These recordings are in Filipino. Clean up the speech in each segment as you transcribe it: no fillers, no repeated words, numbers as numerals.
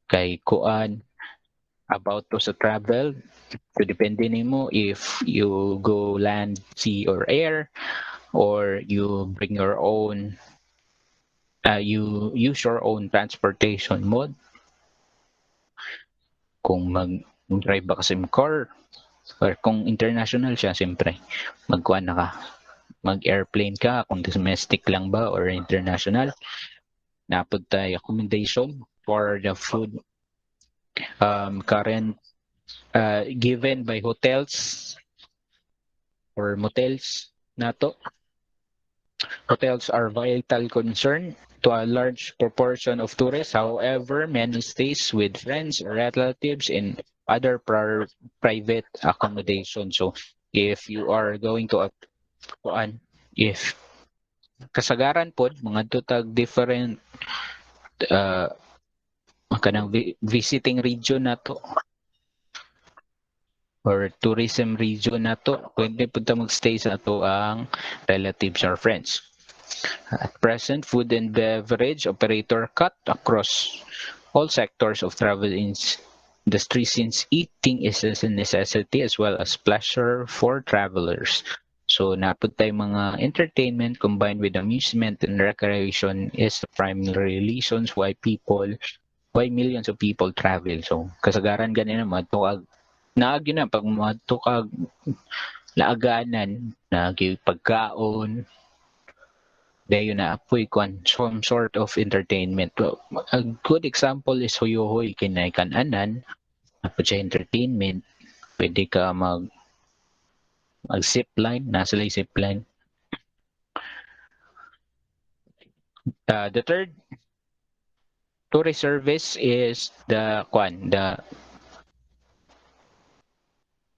kay kuan about to sa travel. So depende nimo if you go land, sea or air, or you bring your own you use your own transportation mode. Kung mag-drive ba kasi ng car, or kung international siya, siyempre, magkuhan na ka. Mag-airplane ka, kung domestic lang ba or international. Napod tayo accommodation for the food current given by hotels or motels nato. Hotels are vital concern to a large proportion of tourists. However, many stays with friends or relatives in other private accommodation. So, if you are going to kuan, if kasagaran po mga tutag different kanang visiting region nato or tourism region nato, pwede po ta magstay sa ato ang relatives or friends. At present, food and beverage operator cut across all sectors of travel industry since eating is a necessity as well as pleasure for travelers. So napod tayo mga entertainment combined with amusement and recreation is the primary reasons why millions of people travel. So kasagaran ganina matukag naagyo na pag matukag laaganan naagyo pagkaon dayo na apoy kwan some sort of entertainment. A good example is Hoyohoy kinay kananan apo siya entertainment. Pwede ka mag zipline, nasa lay zipline. The third tourist service is the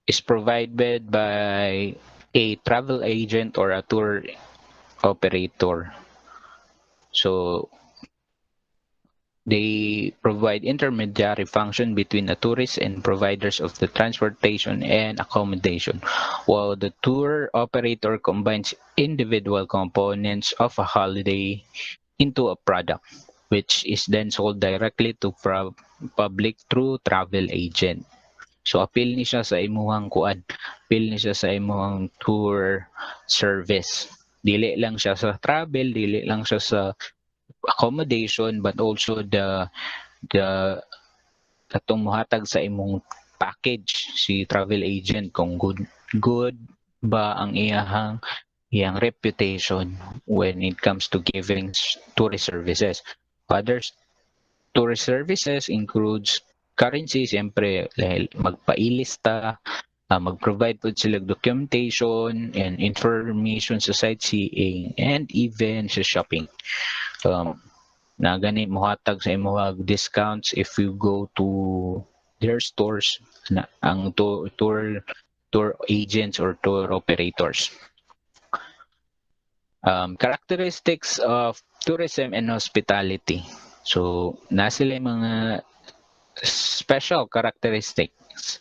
is provided by a travel agent or a tour operator. So they provide intermediary function between the tourists and providers of the transportation and accommodation, while the tour operator combines individual components of a holiday into a product, which is then sold directly to public through travel agent. So appeal ni siya sa imuhang kuan, appeal ni siya sa imuhang tour service. Dili lang siya sa travel, dili lang siya sa accommodation, but also the katong mohatag sa imong package si travel agent kung good ba ang iyang reputation when it comes to giving tourist services. Others tourist services includes currency, siyempre magpailista, mag-provide po sila documentation and information sa sightseeing and even sa shopping. Na gani mohatag sa imong discounts if you go to their stores na ang tour agents or tour operators. Characteristics of tourism and hospitality. So, na sila mga special characteristics.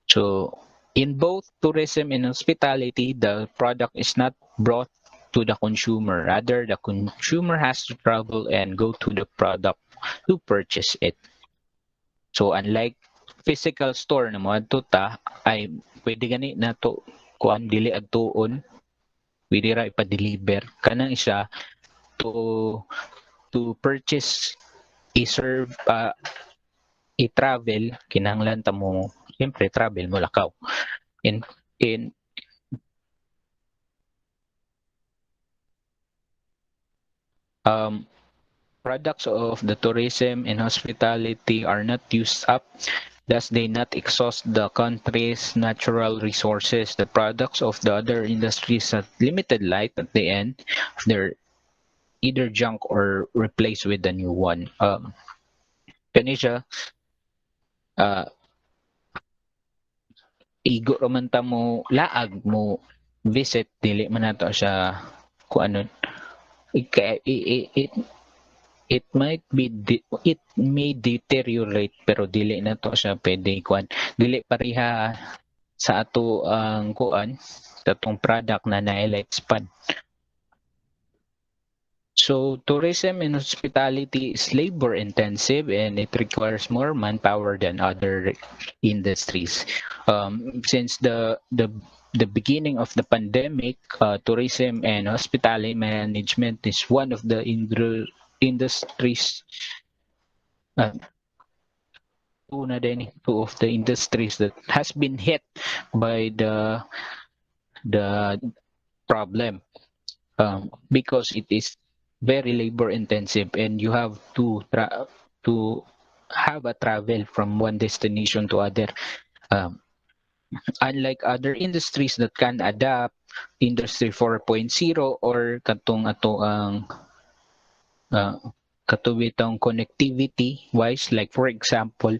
So, in both tourism and hospitality, the product is not brought to the consumer. Rather, the consumer has to travel and go to the product to purchase it. So, unlike physical store na mo adto ta ay pwede gani nato kuan dili adtuon, pwede ra ipa-deliver kanang isa to purchase i-serve i-travel kinahanglan ta mo siyempre travel mo lakaw in products of the tourism and hospitality are not used up, thus they not exhaust the country's natural resources. The products of the other industries have limited life at the end. They're either junk or replaced with a new one. Kani siya, igo raman ta mo laag mo visit dili man nato siya kung ano it may deteriorate pero dili na to siya pwede kuan dili pareha sa ato ang kuan sa atong product na na lifespan. So tourism and hospitality is labor intensive and it requires more manpower than other industries. Since the beginning of the pandemic, tourism and hospitality management is one of the industries, uh, two of the industries that has been hit by the problem, because it is very labor intensive and you have to have a travel from one destination to other. um, Unlike other industries that can adapt, industry 4.0 or katong ato ang uh, katubitang connectivity wise, like for example,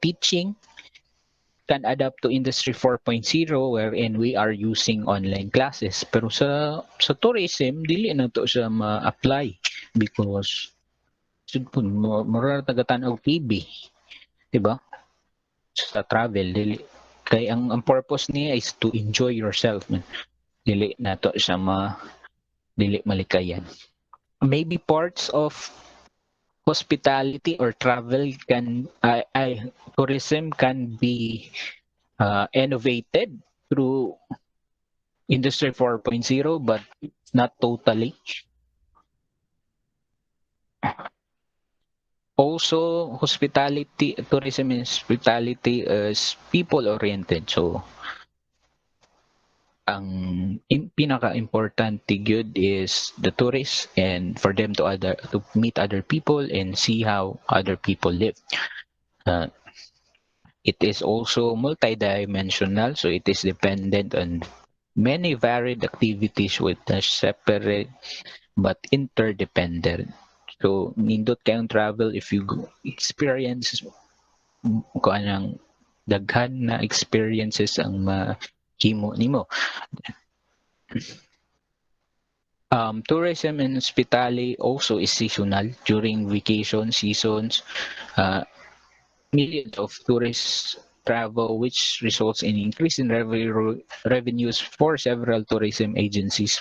teaching can adapt to industry 4.0 wherein we are using online classes, pero sa tourism dili na to siya ma-apply because sud po mura tagatan og TV, di ba? Sa travel dili kay ang purpose niya is to enjoy yourself man. Dili na to siya dili malikayan. Maybe parts of hospitality or travel can tourism can be innovated through industry 4.0, but not totally. Also, hospitality, tourism and hospitality is people oriented. So ang pinaka-importante good is the tourists and for them to meet other people and see how other people live. Uh, it is also multidimensional, so it is dependent on many varied activities with a separate but interdependent. So nindot kayong travel if you experience kung anong daghan na experiences ang mahimo nimo. Tourism and hospitality also is seasonal. During vacation seasons, uh, millions of tourists travel, which results in increase in revenues for several tourism agencies.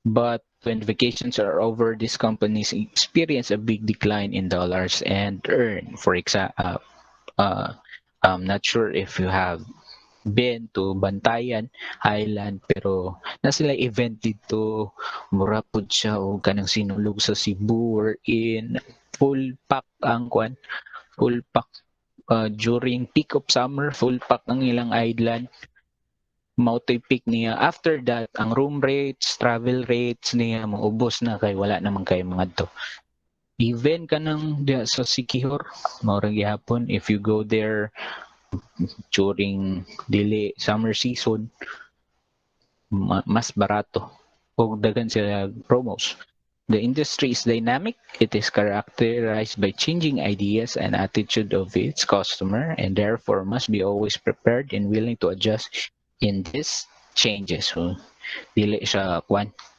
But when vacations are over, these companies experience a big decline in dollars and earn. For example, I'm not sure if you have been to Bantayan Island, pero na sila event dito, mura pud siya o kanang sinulog sa Cebu in full pack ang kwan, full pack during peak of summer, full pack ang ilang island. Mautoy peak niya. After that, ang room rates, travel rates niya maubos na kay wala naman kay mga to. Even kanang diya sa Sikihor, maurang gihapon if you go there during dili summer season, mas barato o daghan sila promos. The industry is dynamic. It is characterized by changing ideas and attitude of its customer and therefore must be always prepared and willing to adjust in these changes. So, dili siya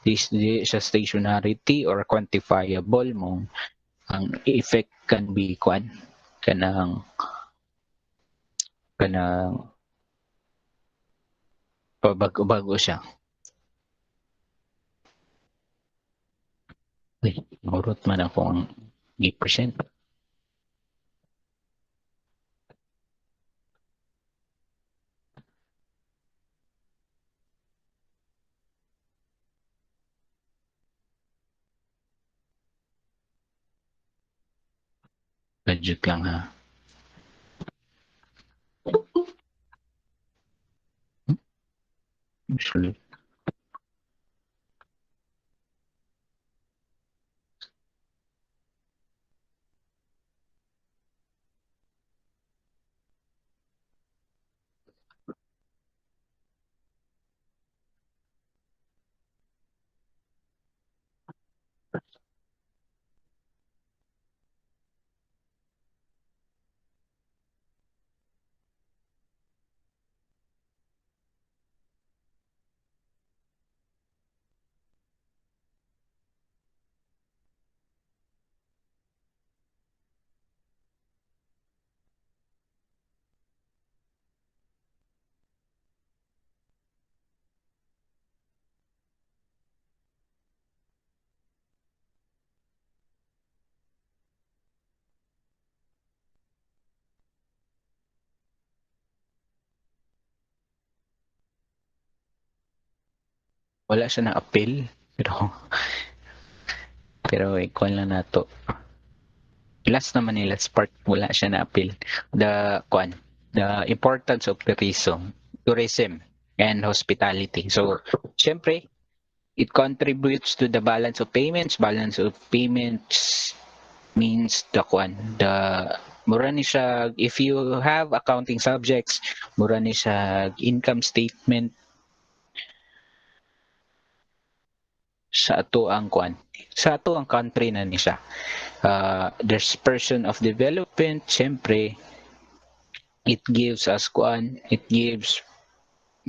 dili siya stationarity or quantifiable mo. Ang effect can be kanang pabago-bago siya. Uy, murot man ako ang gi-present. Budget lang ha. Usually. wala siya na appeal, pero ikuan lang nato. Last naman ni last part, wala siya na appeal. The importance of tourism and hospitality. So, syempre, it contributes to the balance of payments. Balance of payments means the mura ni siya, if you have accounting subjects, mura ni siya income statement sa ato ang sa ato ang country na ni siya. There's person of development, syempre, it gives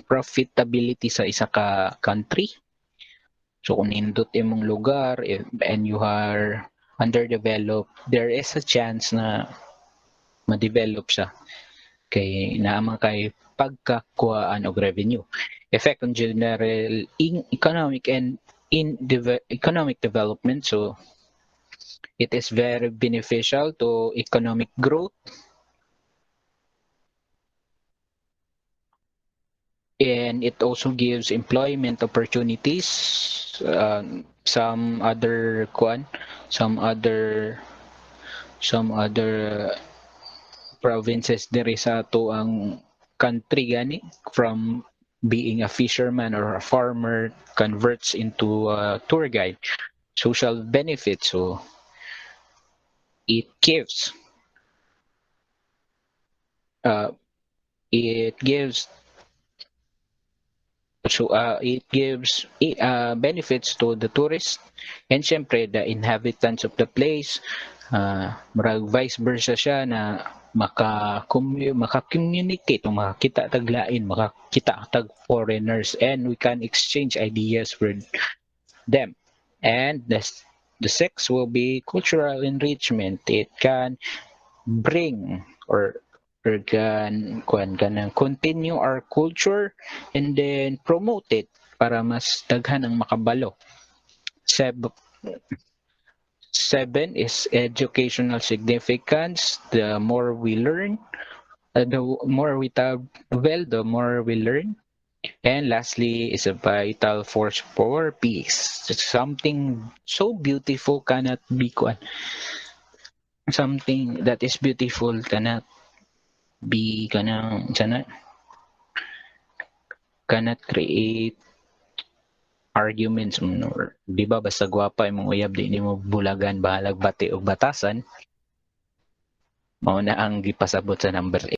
profitability sa isa ka country. So kung nindot imong lugar and you are underdeveloped, there is a chance na ma-develop siya kay naamang kay pagkakuhaan og revenue. Effect on general economic and economic development. So it is very beneficial to economic growth, and it also gives employment opportunities. Some other some other provinces diri sa ato ang country gani, from being a fisherman or a farmer, converts into a tour guide. Social benefits. So it gives uh, it gives it gives benefits to the tourists and syempre the inhabitants of the place. Murag vice versa siya na maka-communicate o makakita taglain, makakita tag foreigners, and we can exchange ideas with them. And the sixth will be cultural enrichment. It can bring or can continue our culture and then promote it para mas daghan ang makabalo. Seven is educational significance. The more we learn, the more we travel, the more we learn. And lastly is a vital force for peace. Something so beautiful cannot be something that is beautiful cannot be cannot create arguments, or di ba basta gwapa imong uyab di nimo bulagan bahalag bati og batasan, mao na ang gipasabot sa number